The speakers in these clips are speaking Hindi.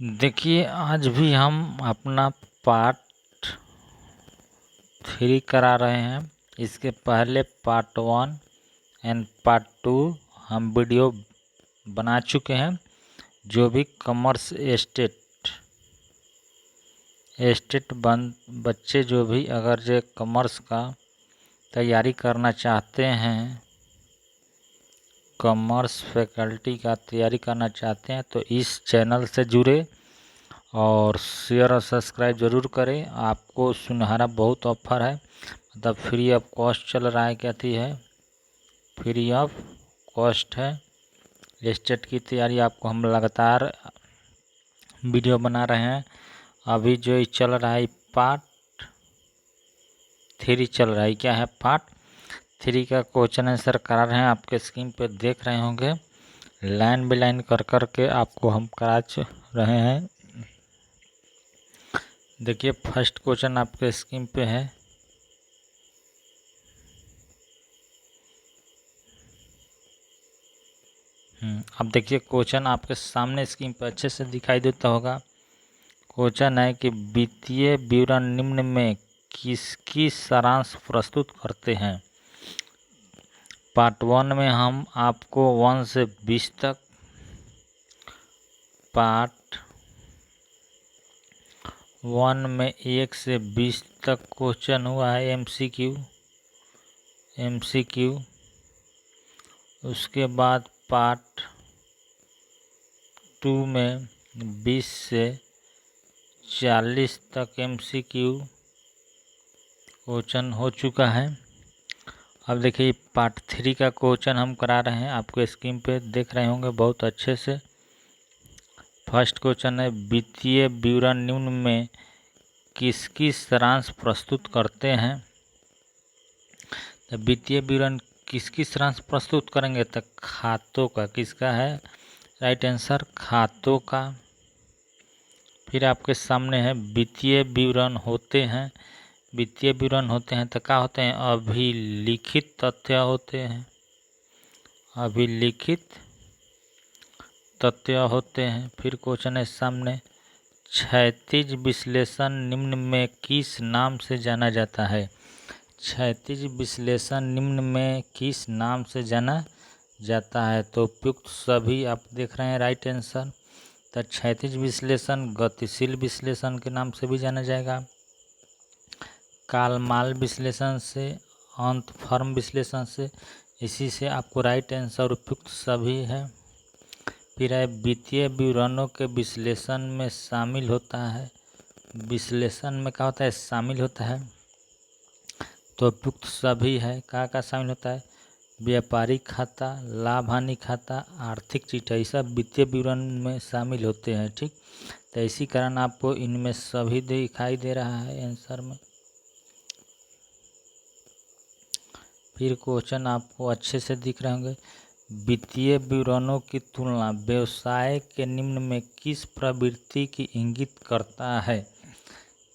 देखिए, आज भी हम अपना पार्ट 3 करा रहे हैं। इसके पहले पार्ट 1 एंड पार्ट 2 हम वीडियो बना चुके हैं। जो भी कॉमर्स एस्टेट बच्चे जो भी अगर जो कॉमर्स का तैयारी करना चाहते हैं, कॉमर्स फैकल्टी का तैयारी करना चाहते हैं, तो इस चैनल से जुड़े और शेयर और सब्सक्राइब ज़रूर करें। आपको सुनहरा बहुत ऑफर है, मतलब फ्री ऑफ कॉस्ट चल रहा है। क्या थी है, फ्री ऑफ कॉस्ट है। एस्टेट की तैयारी आपको हम लगातार वीडियो बना रहे हैं। अभी जो चल रहा है पार्ट 3 चल रहा है। क्या है, पार्ट 3 का क्वेश्चन आंसर करा रहे हैं। आपके स्क्रीन पे देख रहे होंगे, लाइन बाई लाइन कर के आपको हम करा रहे हैं। देखिए, फर्स्ट क्वेश्चन आपके स्क्रीन पे है। अब देखिए, क्वेश्चन आपके सामने स्क्रीन पर अच्छे से दिखाई देता होगा। क्वेश्चन है कि वित्तीय विवरण निम्न में किसकी सारांश प्रस्तुत करते हैं। पार्ट 1 में हम आपको 1 से 20 तक, पार्ट 1 में 1 से 20 तक क्वेश्चन हुआ है एमसीक्यू। उसके बाद पार्ट 2 में 20 से 40 तक एमसीक्यू क्वेश्चन हो चुका है। अब देखिए, पार्ट 3 का क्वेश्चन हम करा रहे हैं। आपको स्क्रीन पे देख रहे होंगे बहुत अच्छे से। फर्स्ट क्वेश्चन है, वित्तीय विवरण निम्न में किसकी सारांश प्रस्तुत करते हैं। तो वित्तीय विवरण किसकी सारांश प्रस्तुत करेंगे, तो खातों का। किसका है राइट आंसर, खातों का। फिर आपके सामने है वित्तीय विवरण होते हैं। वित्तीय विवरण होते हैं तो क्या होते हैं, अभिलिखित तथ्य होते हैं। अभिलिखित तथ्य होते हैं। फिर क्वेश्चन है सामने, क्षैतिज विश्लेषण निम्न में किस नाम से जाना जाता है। क्षैतिज विश्लेषण निम्न में किस नाम से जाना जाता है, तो उपयुक्त सभी आप देख रहे हैं राइट आंसर। तो क्षैतिज विश्लेषण गतिशील विश्लेषण के नाम से भी जाना जाएगा, कालमाल विश्लेषण से, अंतफर्म विश्लेषण से। इसी से आपको राइट आंसर उपयुक्त सभी है। फिर है वित्तीय विवरणों के विश्लेषण में शामिल होता है। विश्लेषण में क्या होता है, शामिल होता है, तो उपयुक्त सभी है। क्या शामिल होता है, व्यापारिक खाता, लाभ हानि खाता, आर्थिक चिट्ठा, ये सब वित्तीय विवरण में शामिल होते हैं। ठीक, तो इसी कारण आपको इनमें सभी दिखाई दे रहा है आंसर में। फिर क्वेश्चन आपको अच्छे से दिख रहे होंगे, वित्तीय विवरणों की तुलना व्यवसाय के निम्न में किस प्रवृत्ति की इंगित करता है।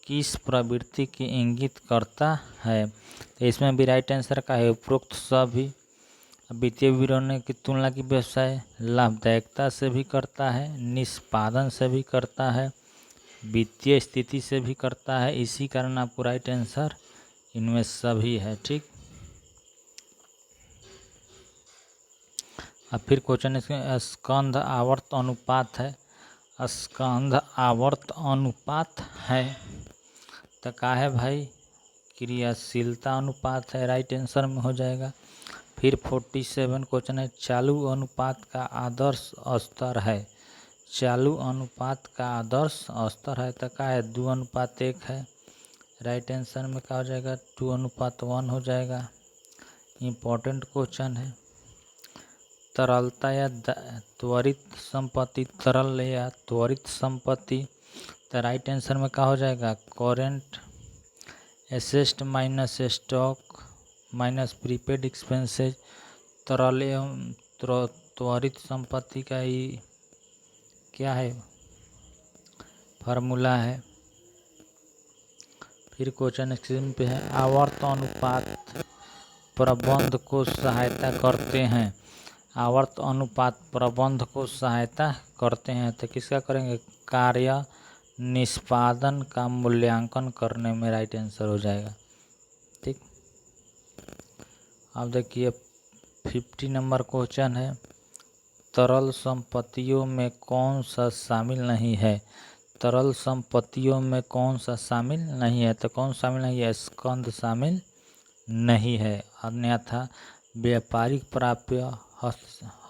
किस प्रवृत्ति की इंगित करता है, तो इसमें भी राइट आंसर का है उपरोक्त सभी। वित्तीय विवरणों की तुलना की व्यवसाय लाभदायकता से भी करता है, निष्पादन से भी करता है, वित्तीय स्थिति से भी करता है। इसी कारण आपको राइट आंसर इनमें सभी है। ठीक, अब फिर क्वेश्चन इसमें स्कंध आवर्त अनुपात है। स्कंध आवर्त अनुपात है तो क्या है भाई, क्रियाशीलता अनुपात है, राइट आंसर में हो जाएगा। फिर 47 क्वेश्चन है, चालू अनुपात का आदर्श स्तर है। चालू अनुपात का आदर्श स्तर है तो क्या है, 2:1 है। राइट आंसर में क्या हो जाएगा, 2:1 हो जाएगा। इम्पोर्टेंट क्वेश्चन है। तरलता या त्वरित संपत्ति, तरल या त्वरित संपत्ति, तो राइट आंसर में क्या हो जाएगा, current asset minus stock minus prepaid expenses. तरल एवं त्वरित संपत्ति का ही क्या है, फार्मूला है। फिर क्वेश्चन स्क्रीन पे है, आवर्त अनुपात प्रबंध को सहायता करते हैं। आवर्त अनुपात प्रबंध को सहायता करते हैं, तो किसका करेंगे, कार्य निष्पादन का मूल्यांकन करने में राइट आंसर हो जाएगा। ठीक, अब देखिए 50 नंबर क्वेश्चन है, तरल संपत्तियों में कौन सा शामिल नहीं है। तरल संपत्तियों में कौन सा शामिल नहीं है, तो कौन शामिल नहीं है, स्कंद शामिल नहीं है। अन्यथा व्यापारिक प्राप्य,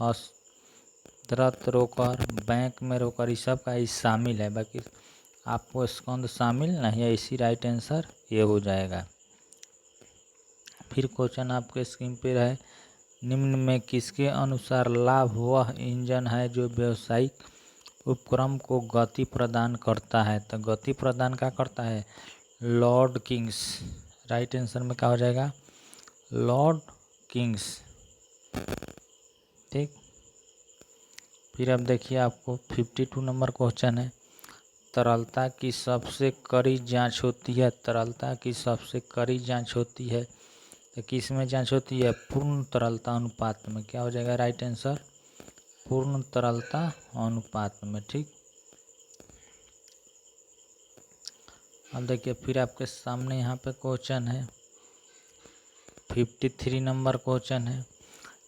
हस्तांतरण रोकड़, बैंक में रोकड़, इस सब का ही शामिल है, बाकी आपको स्कंद शामिल नहीं है, इसी राइट आंसर ये हो जाएगा। फिर क्वेश्चन आपके स्क्रीन पे है, निम्न में किसके अनुसार लाभ वह इंजन है जो व्यावसायिक उपक्रम को गति प्रदान करता है। तो गति प्रदान क्या करता है, लॉर्ड किंग्स। राइट आंसर में क्या हो जाएगा, लॉर्ड किंग्स। ठीक, फिर अब देखिए आपको 52 नंबर क्वेश्चन है, तरलता की सबसे कड़ी जांच होती है। तरलता की सबसे कड़ी जांच होती है, तो किस में जांच होती है, पूर्ण तरलता अनुपात में। क्या हो जाएगा राइट आंसर, पूर्ण तरलता अनुपात में। ठीक, अब देखिए फिर आपके सामने यहाँ पे क्वेश्चन है 53 नंबर क्वेश्चन है,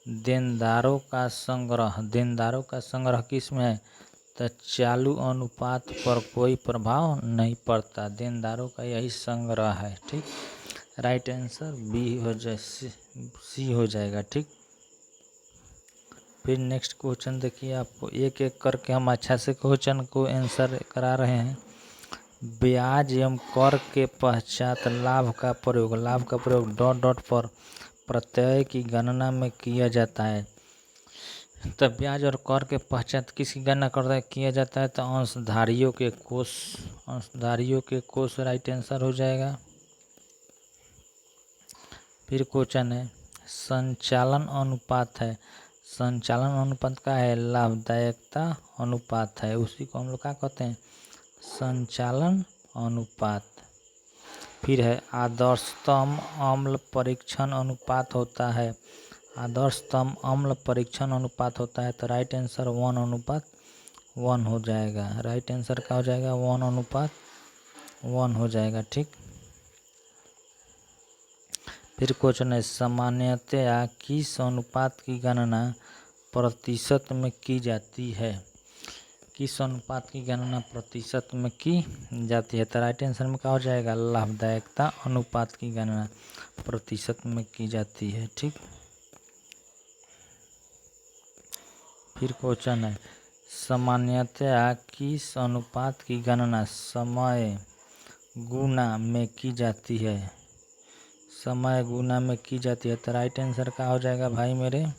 देनदारों का संग्रह। देनदारों का संग्रह किस में है, तो चालू अनुपात पर कोई प्रभाव नहीं पड़ता, देनदारों का यही संग्रह है। ठीक, राइट आंसर बी हो जाए, सी हो जाएगा। ठीक, फिर नेक्स्ट क्वेश्चन देखिए, आपको एक एक करके हम अच्छा से क्वेश्चन को आंसर करा रहे हैं। ब्याज एवं कर के पश्चात लाभ का प्रयोग, लाभ का प्रयोग डॉट डॉट पर प्रत्यय की गणना में किया जाता है। तब ब्याज और कर के पश्चात किसकी गणना किया जाता है, तो अंशधारियों के कोष, अंशधारियों के कोष राइट आंसर हो जाएगा। फिर क्वेश्चन है, संचालन अनुपात है। संचालन अनुपात का है, लाभदायकता अनुपात है, उसी को हम लोग क्या कहते हैं, संचालन अनुपात। फिर है आदर्शतम अम्ल परीक्षण अनुपात होता है। आदर्शतम अम्ल परीक्षण अनुपात होता है, तो राइट आंसर 1:1 हो जाएगा। राइट आंसर क्या हो जाएगा, 1:1 हो जाएगा। ठीक, फिर क्वेश्चन है, सामान्यतया किस अनुपात की गणना प्रतिशत में की जाती है। किस अनुपात की गणना प्रतिशत में की जाती है, तो राइट आंसर में क्या हो जाएगा, लाभदायकता अनुपात की गणना प्रतिशत में की जाती है। ठीक, फिर क्वेश्चन है, सामान्यतया किस अनुपात की गणना समय गुना में की जाती है। समय गुना में की जाती है, तो राइट आंसर क्या हो जाएगा भाई मेरे,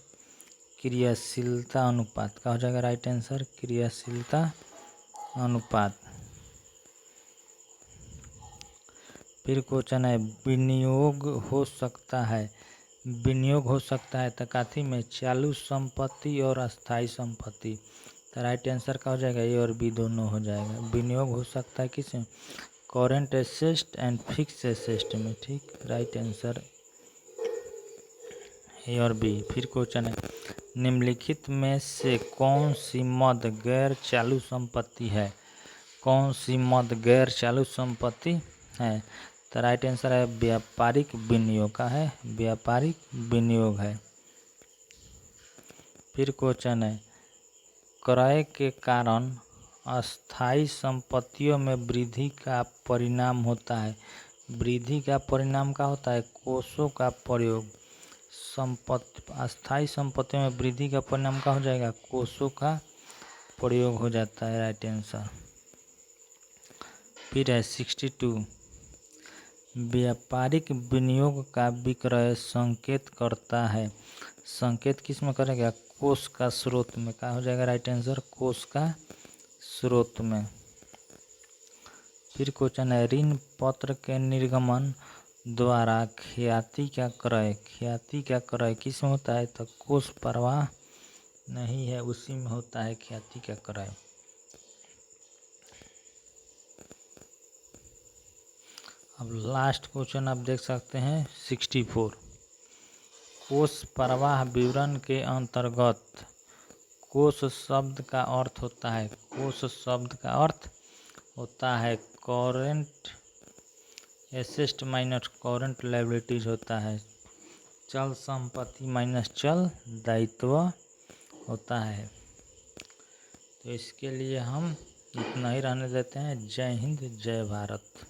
क्रियाशीलता अनुपात। क्या हो जाएगा राइट आंसर, क्रियाशीलता अनुपात। फिर क्वेश्चन है, विनियोग हो सकता है। विनियोग हो सकता है तो काथी में, चालू संपत्ति और अस्थाई संपत्ति। तो राइट आंसर क्या हो जाएगा, ए और बी दोनों हो जाएगा। विनियोग हो सकता है किस में, current asset and fix asset में। ठीक, राइट आंसर ए और बी। फिर क्वेश्चन है, निम्नलिखित में से कौन सी मद गैर चालू संपत्ति है। कौन सी मद गैर चालू संपत्ति है, तो राइट आंसर है व्यापारिक विनियोग का है, व्यापारिक विनियोग है। फिर क्वेश्चन है, क्रय के कारण अस्थाई संपत्तियों में वृद्धि का परिणाम होता है। वृद्धि का परिणाम क्या होता है, कोषों का प्रयोग। संपत्ति, अस्थाई संपत्तियों में वृद्धि का परिणाम क्या हो जाएगा, कोषों का प्रयोग हो जाता है। Right answer. फिर है 62, व्यापारिक विनियोग का विक्रय संकेत करता है। संकेत किस में करेगा, कोष का स्रोत में। क्या हो जाएगा राइट आंसर, कोष का स्रोत में। फिर क्वेश्चन है, ऋण पत्र के निर्गमन द्वारा ख्याति का क्रय। ख्याति का क्रय किस में होता है, तो कोष प्रवाह नहीं है, उसी में होता है ख्याति का क्रय। अब लास्ट क्वेश्चन आप देख सकते हैं 64, कोष प्रवाह विवरण के अंतर्गत कोष शब्द का अर्थ होता है, कोष शब्द का अर्थ होता है current asset minus current liabilities होता है, चल संपत्ति माइनस चल दायित्व होता है। तो इसके लिए हम इतना ही रहने देते हैं। जय हिंद, जय भारत।